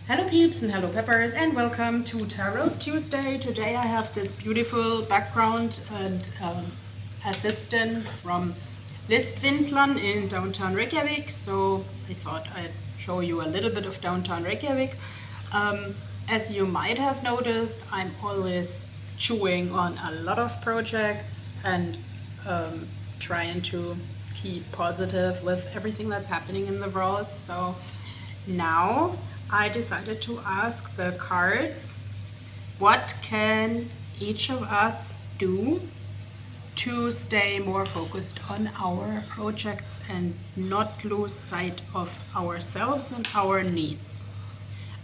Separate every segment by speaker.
Speaker 1: Hello peeps and hello peppers, and welcome to Tarot Tuesday. Today I have this beautiful background and assistant from Listvinnslan in downtown Reykjavik. So I thought I'd show you a little bit of downtown Reykjavik. As you might have noticed, I'm always chewing on a lot of projects and trying to keep positive with everything that's happening in the world. So now I decided to ask the cards, what can each of us do to stay more focused on our projects and not lose sight of ourselves and our needs?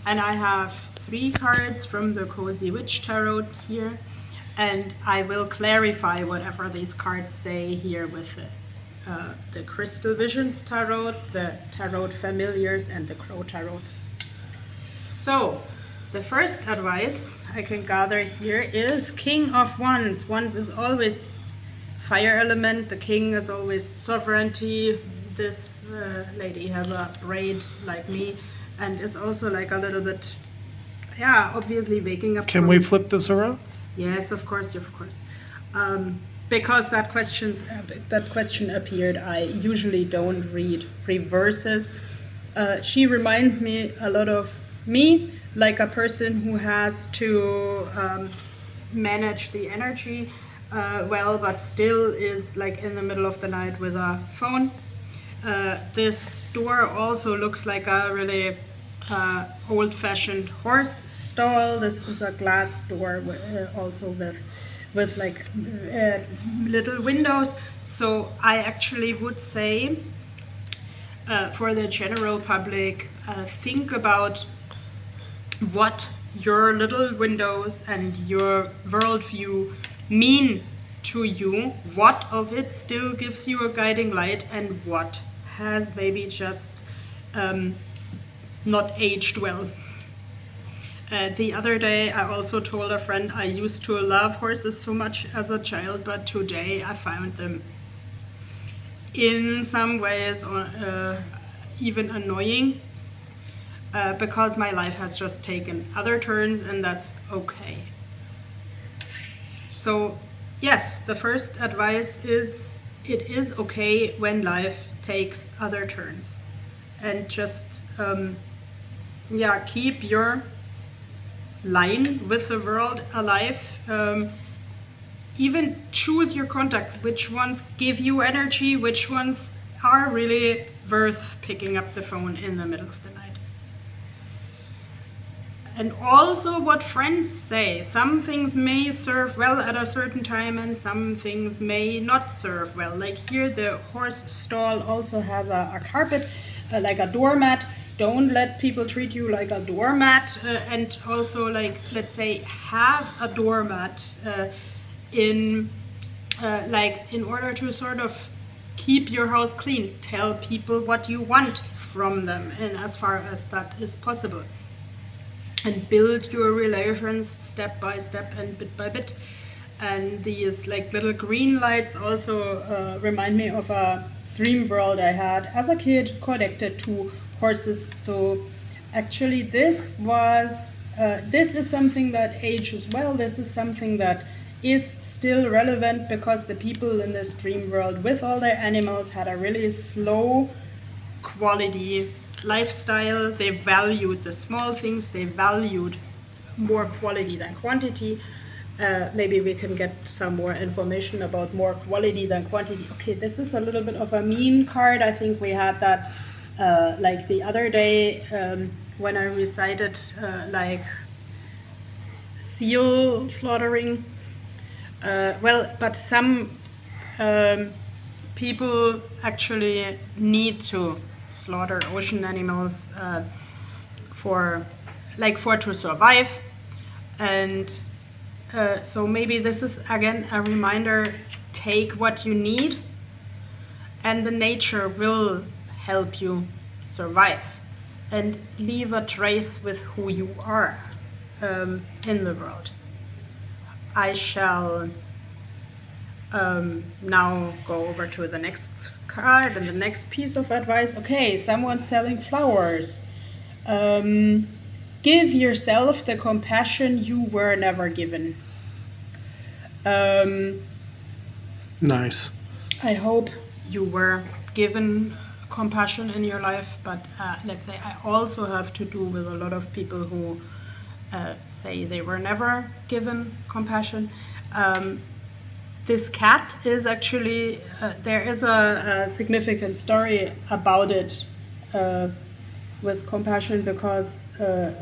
Speaker 1: And I have 3 cards from the Cozy Witch Tarot here, and I will clarify whatever these cards say here with the Crystal Visions Tarot, the Tarot Familiars, and the Crow Tarot. So, the first advice I can gather here is King of Wands. Wands is always fire element, the king is always sovereignty. This lady has a braid like me and is also like a little bit, yeah, obviously waking up.
Speaker 2: Can we flip this around?
Speaker 1: Yes, of course. Because that question appeared, I usually don't read reverses. She reminds me a lot of me, like a person who has to manage the energy well, but still is like in the middle of the night with a phone. This door also looks like a really old-fashioned horse stall. This is a glass door also with like little windows. So I actually would say for the general public, think about what your little windows and your worldview mean to you, what of it still gives you a guiding light and what has maybe just not aged well. The other day I also told a friend I used to love horses so much as a child, but today I found them in some ways even annoying. Because my life has just taken other turns, and that's okay. So yes, the first advice is it is okay when life takes other turns, and just keep your line with the world alive. Even choose your contacts, which ones give you energy, which ones are really worth picking up the phone in the middle of the night. And also what friends say. Some things may serve well at a certain time and some things may not serve well. Like here, the horse stall also has a carpet, like a doormat. Don't let people treat you like a doormat. And also, like, let's say, have a doormat in order to sort of keep your house clean. Tell people what you want from them, and as far as that is possible. And build your relations step by step and bit by bit. And these like little green lights also remind me of a dream world I had as a kid connected to horses. So actually this is something that ages well. This is something that is still relevant because the people in this dream world with all their animals had a really slow quality lifestyle. They valued the small things, they valued more quality than quantity. Maybe we can get some more information about more quality than quantity. Okay, this is a little bit of a mean card. I think we had that like the other day when I recited like seal slaughtering. But some people actually need to slaughter ocean animals to survive, and so maybe this is again a reminder: take what you need and the nature will help you survive, and leave a trace with who you are in the world. I shall now go over to the next card and the next piece of advice. Okay, someone's selling flowers. give yourself the compassion you were never given.
Speaker 2: Nice.
Speaker 1: I hope you were given compassion in your life, but let's say I also have to do with a lot of people who say they were never given compassion. This cat is actually, there is a significant story about it with compassion, because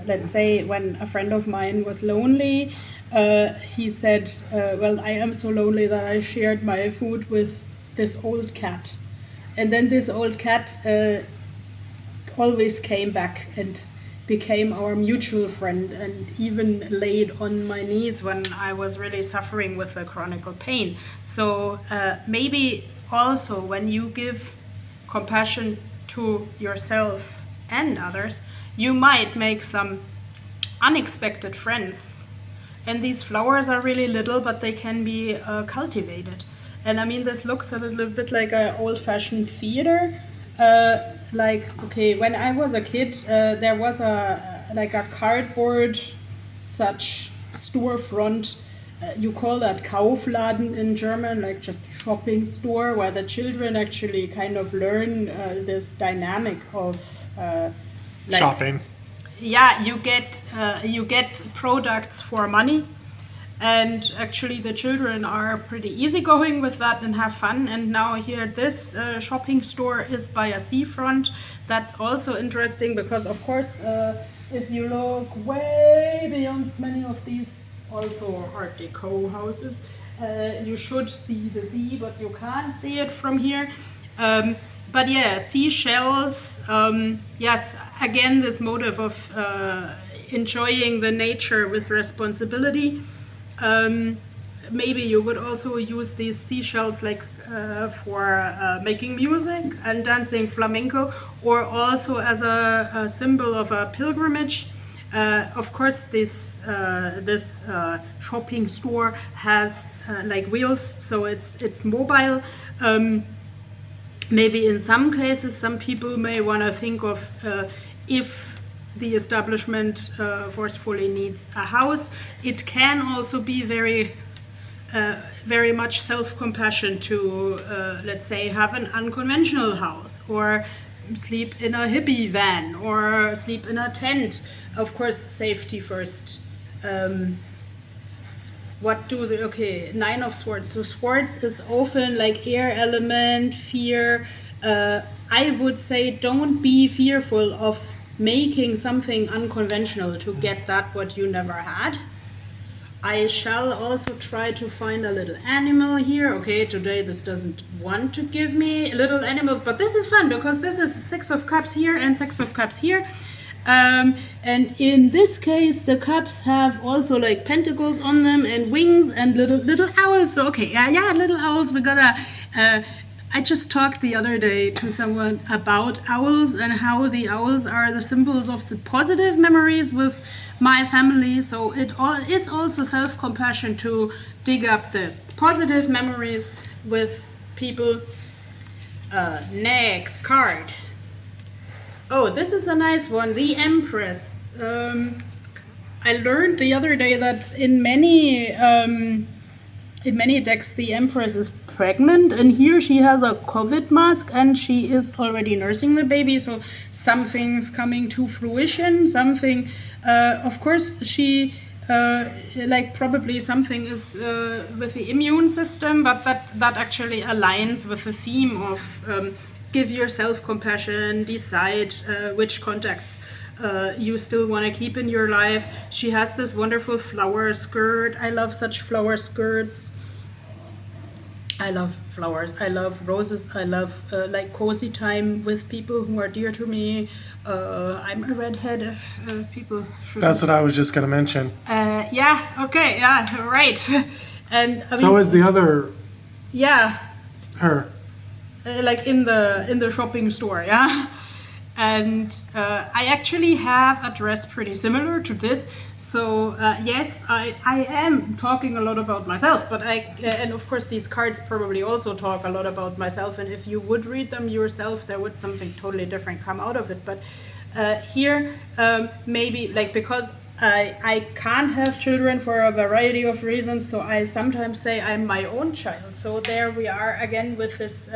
Speaker 1: let's say when a friend of mine was lonely, he said, well, I am so lonely that I shared my food with this old cat. And then this old cat always came back and became our mutual friend, and even laid on my knees when I was really suffering with a chronic pain. So maybe also when you give compassion to yourself and others, you might make some unexpected friends. And these flowers are really little, but they can be cultivated. And I mean, this looks a little bit like an old-fashioned theater. Like, okay, when I was a kid, there was a cardboard such storefront. You call that Kaufladen in German, like just shopping store, where the children actually kind of learn this dynamic of
Speaker 2: Shopping.
Speaker 1: Yeah, you get products for money. And actually the children are pretty easygoing with that and have fun. And now here this shopping store is by a seafront. That's also interesting because, of course, if you look way beyond many of these also Art Deco houses, you should see the sea, but you can't see it from here. But yeah, seashells, yes, again, this motive of enjoying the nature with responsibility. Maybe you would also use these seashells like for making music and dancing flamenco, or also as a symbol of a pilgrimage. Of course, this shopping store has like wheels, so it's mobile. Maybe in some cases, some people may want to think of if the establishment forcefully needs a house. It can also be very much self-compassion to, let's say, have an unconventional house, or sleep in a hippie van, or sleep in a tent. Of course, safety first. Nine of Swords. So swords is often like air element, fear. I would say don't be fearful of making something unconventional to get that what you never had. I shall also try to find a little animal here. Okay, today this doesn't want to give me little animals, but this is fun because this is 6 of Cups here and 6 of Cups here. And in this case, the cups have also like pentacles on them and wings and little owls. So okay, yeah, little owls. We gotta. I just talked the other day to someone about owls and how the owls are the symbols of the positive memories with my family. So it is also self-compassion to dig up the positive memories with people. Next card. Oh, this is a nice one, the Empress. I learned the other day that in many decks the Empress is pregnant, and here she has a COVID mask and she is already nursing the baby, so something's coming to fruition. Something, of course, she probably something is with the immune system, but that actually aligns with the theme of give yourself compassion, decide which contacts you still want to keep in your life. She has this wonderful flower skirt. I love such flower skirts. I love flowers. I love roses. I love like cozy time with people who are dear to me. I'm a redhead if people should.
Speaker 2: That's what I was just going to mention.
Speaker 1: Yeah, okay, yeah, right. And I
Speaker 2: so
Speaker 1: mean,
Speaker 2: is the other.
Speaker 1: Yeah.
Speaker 2: Her.
Speaker 1: Like in the shopping store, yeah. And I actually have a dress pretty similar to this. So yes, I am talking a lot about myself, but and of course these cards probably also talk a lot about myself, and if you would read them yourself, there would something totally different come out of it. But Here, maybe like because I can't have children for a variety of reasons, so I sometimes say I'm my own child. So there we are again with this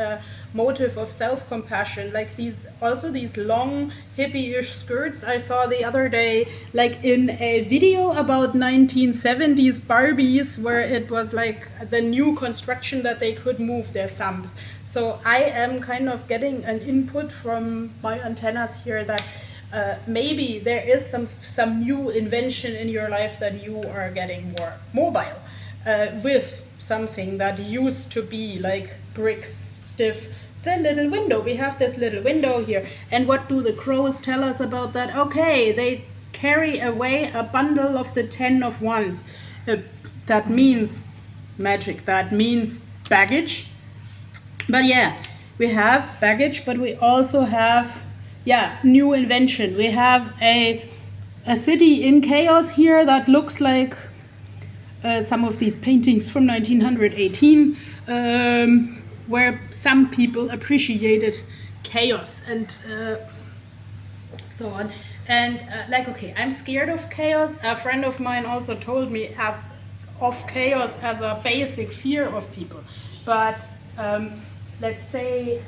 Speaker 1: motive of self-compassion, like these long hippie-ish skirts I saw the other day, like in a video about 1970s Barbies, where it was like the new construction that they could move their thumbs. So I am kind of getting an input from my antennas here that maybe there is some new invention in your life that you are getting more mobile with something that used to be like bricks, stiff. The little window, we have this little window here. And what do the crows tell us about that? Okay, they carry away a bundle of the 10 of wands. That means magic, that means baggage. But yeah, we have baggage, but we also have new invention. We have a city in chaos here that looks like some of these paintings from 1918, where some people appreciated chaos and so on. And like, okay, I'm scared of chaos. A friend of mine also told me of chaos as a basic fear of people. But let's say,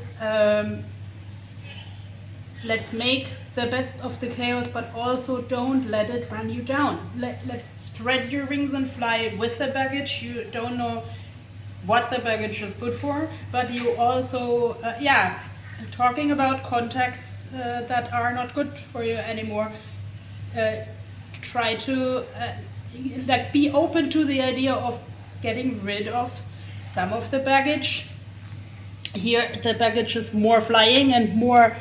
Speaker 1: let's make the best of the chaos, but also don't let it run you down. Let's spread your wings and fly with the baggage. You don't know what the baggage is good for, but you also, talking about contacts that are not good for you anymore. Try to like be open to the idea of getting rid of some of the baggage. Here the baggage is more flying and more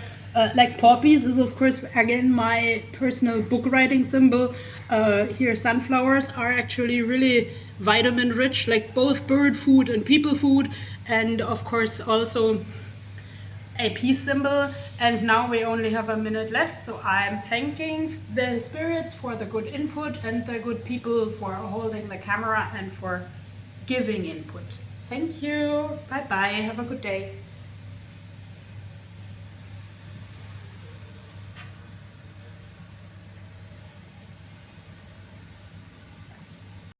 Speaker 1: like poppies is of course again my personal book writing symbol. Here sunflowers are actually really vitamin rich, like both bird food and people food, and of course also a peace symbol. And now we only have a minute left, so I'm thanking the spirits for the good input and the good people for holding the camera and for giving input. Thank you. Bye bye. Have a good day.